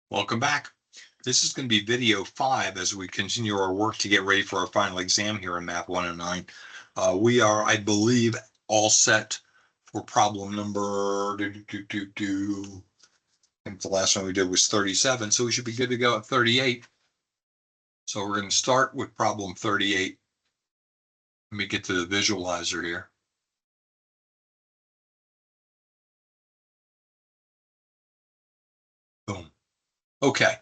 Welcome back. This is going to be video 5 as we continue our work to get ready for our final exam here in Math 109. We are, I believe, all set for problem number, I think the last one we did was 37, so we should be good to go at 38. So we're going to start with problem 38. Let me get to the visualizer here. Boom. Okay.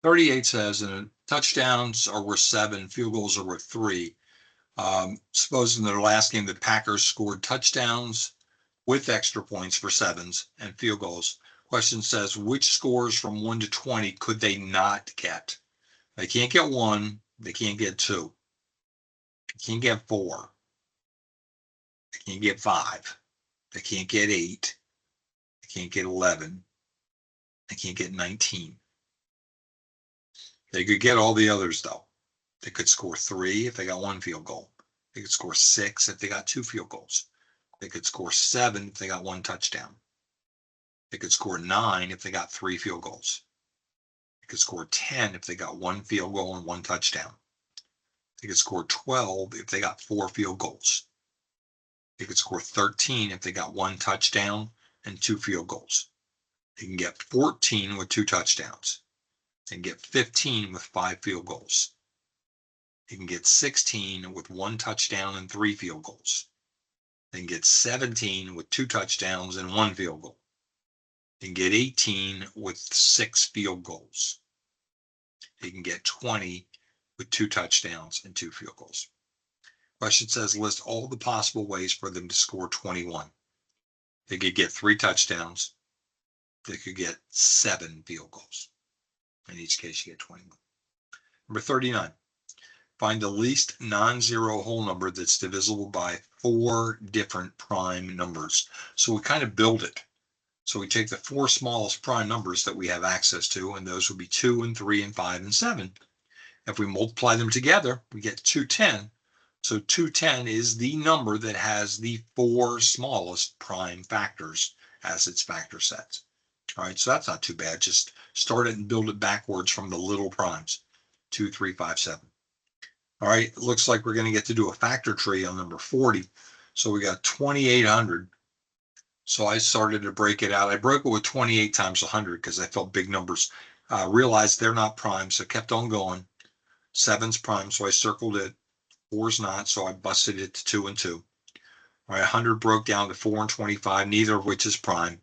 "38 says touchdowns are worth 7, field goals are worth 3. Supposing in their last game, the Packers scored touchdowns with extra points for 7s and field goals. Question says, which scores from 1 to 20 could they not get? They can't get 1. They can't get 2. They can't get 4. They can't get 5. They can't get 8. They can't get 11. They can't get 19. They could get all the others, though. They could score 3 if they got 1 field goal. They could score 6 if they got 2 field goals. They could score 7 if they got 1 touchdown. They could score 9 if they got 3 field goals. They could score 10 if they got 1 field goal and 1 touchdown. They could score 12 if they got 4 field goals. They could score 13 if they got 1 touchdown and 2 field goals. They can get 14 with 2 touchdowns. They can get 15 with 5 field goals. They can get 16 with 1 touchdown and 3 field goals. They can get 17 with 2 touchdowns and 1 field goal. They can get 18 with 6 field goals. They can get 20 with 2 touchdowns and 2 field goals. Question says, list all the possible ways for them to score 21. They could get 3 touchdowns. They could get 7 field goals. In each case, you get 21. Number 39. Find the least non-zero whole number that's divisible by 4 different prime numbers. So we kind of build it. So we take the 4 smallest prime numbers that we have access to, and those would be 2 and 3 and 5 and 7. If we multiply them together, we get 210. So 210 is the number that has the 4 smallest prime factors as its factor sets. All right, so that's not too bad. Just start it and build it backwards from the little primes, 2, 3, 5, 7. All right, it looks like we're going to get to do a factor tree on number 40. So we got 2,800. So I started to break it out. I broke it with 28 times 100 because I felt big numbers. Realized they're not prime, so kept on going. 7's prime, so I circled it. 4's not, so I busted it to 2 and 2. All right, 100 broke down to 4 and 25, neither of which is prime.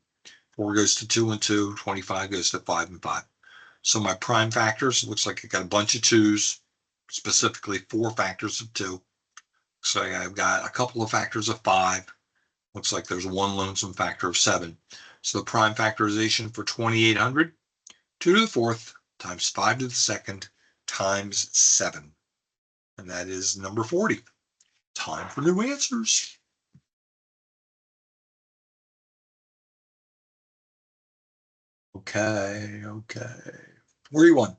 4 goes to 2 and 2, 25 goes to 5 and 5. So my prime factors, looks like I got a bunch of 2's, specifically 4 factors of 2. So I've got a couple of factors of 5. Looks like there's 1 lonesome factor of 7. So the prime factorization for 2,800, 2 to the 4th times 5 to the 2nd times 7. And that is number 40. Time for new answers. Okay. 41.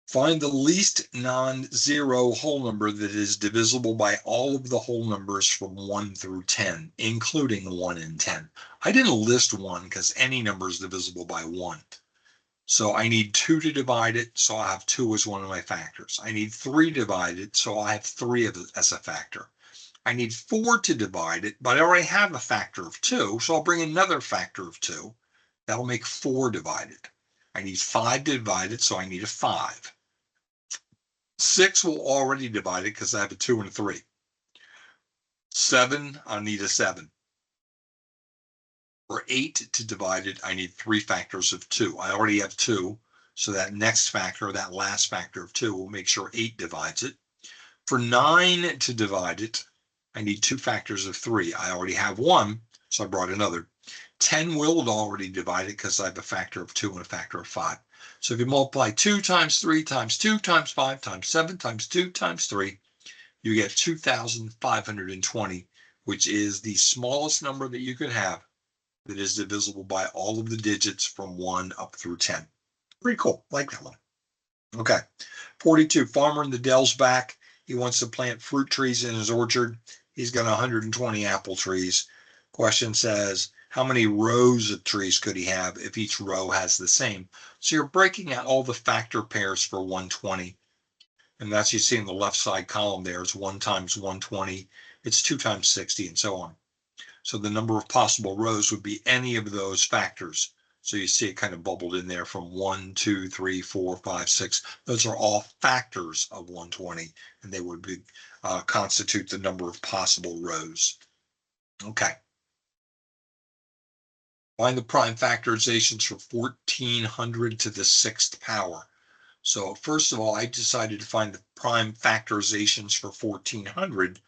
Find the least non-zero whole number that is divisible by all of the whole numbers from 1 through 10, including 1 and 10. I didn't list 1 because any number is divisible by 1. So I need 2 to divide it, so I have 2 as one of my factors. I need 3 to divide it, so I have 3 as a factor. I need 4 to divide it, but I already have a factor of 2, so I'll bring another factor of 2. That'll make 4 divided. I need 5 to divide it, so I need a 5. 6 will already divide it because I have a 2 and a 3. 7, I need a 7. For 8 to divide it, I need 3 factors of 2. I already have 2, so that next factor, that last factor of 2, will make sure 8 divides it. For 9 to divide it, I need 2 factors of 3. I already have 1, so I brought another. 10 will already divide it because I have a factor of 2 and a factor of 5. So if you multiply 2 times 3 times 2 times 5 times 7 times 2 times 3, you get 2,520, which is the smallest number that you could have that is divisible by all of the digits from 1 up through 10. Pretty cool. Like that one. Okay. 42. Farmer in the Dell's back. He wants to plant fruit trees in his orchard. He's got 120 apple trees. Question says, how many rows of trees could he have if each row has the same? So you're breaking out all the factor pairs for 120. And that's you see in the left side column there is 1 times 120. It's 2 times 60 and so on. So the number of possible rows would be any of those factors. So you see it kind of bubbled in there from 1, 2, 3, 4, 5, 6. Those are all factors of 120, and they would be constitute the number of possible rows. Okay. Find the prime factorizations for 1400 to the 6th power. So first of all, I decided to find the prime factorizations for 1400.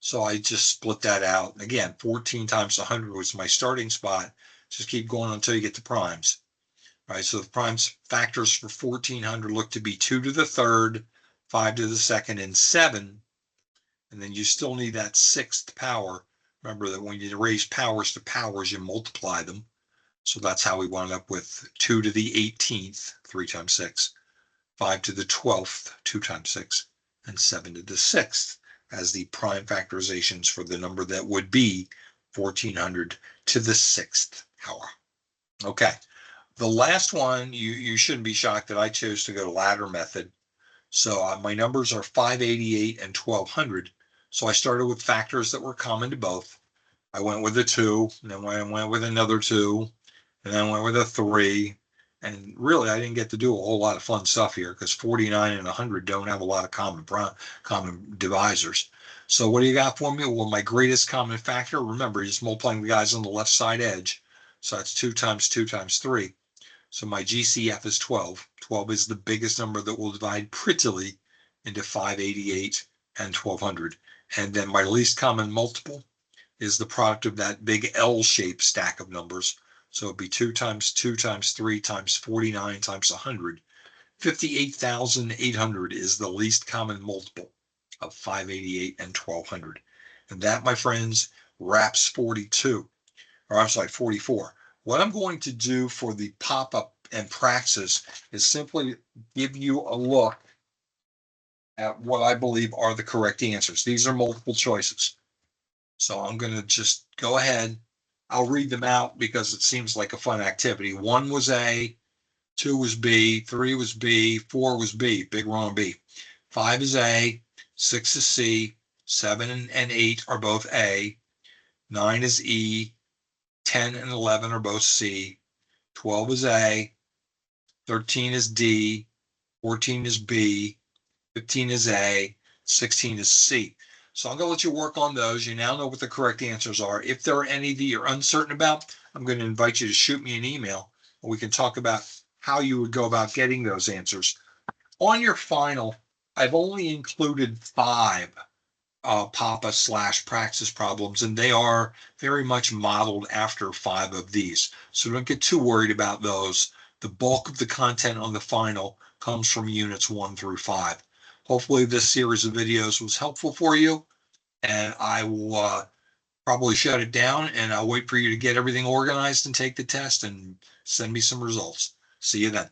So I just split that out. Again, 14 times 100 was my starting spot. Just keep going until you get the primes. All right, so the primes factors for 1400 look to be 2 to the 3rd, 5 to the 2nd, and 7. And then you still need that 6th power. Remember that when you raise powers to powers, you multiply them. So that's how we wound up with 2 to the 18th, 3 times 6, 5 to the 12th, 2 times 6, and 7 to the 6th. As the prime factorizations for the number that would be 1400 to the 6th power. Okay, the last one, you shouldn't be shocked that I chose to go to ladder method. So my numbers are 588 and 1200. So I started with factors that were common to both. I went with a 2, and then I went with another 2, and then I went with a 3. And really, I didn't get to do a whole lot of fun stuff here because 49 and 100 don't have a lot of common divisors. So what do you got for me? Well, my greatest common factor, remember, you're just multiplying the guys on the left side edge. So that's 2 times 2 times 3. So my GCF is 12. 12 is the biggest number that will divide prettily into 588 and 1200. And then my least common multiple is the product of that big L-shaped stack of numbers. So it'd be 2 times 2 times 3 times 49 times 100. 58,800 is the least common multiple of 588 and 1200. And that, my friends, wraps 42. Or I'm sorry, 44. What I'm going to do for the pop-up and praxis is simply give you a look at what I believe are the correct answers. These are multiple choices. So I'm going to just go ahead. I'll read them out because it seems like a fun activity. 1 was A, 2 was B, 3 was B, 4 was B, big wrong B. 5 is A, 6 is C, 7 and 8 are both A, 9 is E, 10 and 11 are both C, 12 is A, 13 is D, 14 is B, 15 is A, 16 is C. So I'm going to let you work on those. You now know what the correct answers are. If there are any that you're uncertain about, I'm going to invite you to shoot me an email, and we can talk about how you would go about getting those answers. On your final, I've only included 5 PAPA/praxis problems, and they are very much modeled after 5 of these. So don't get too worried about those. The bulk of the content on the final comes from units 1 through 5. Hopefully this series of videos was helpful for you, and I will probably shut it down, and I'll wait for you to get everything organized and take the test and send me some results. See you then.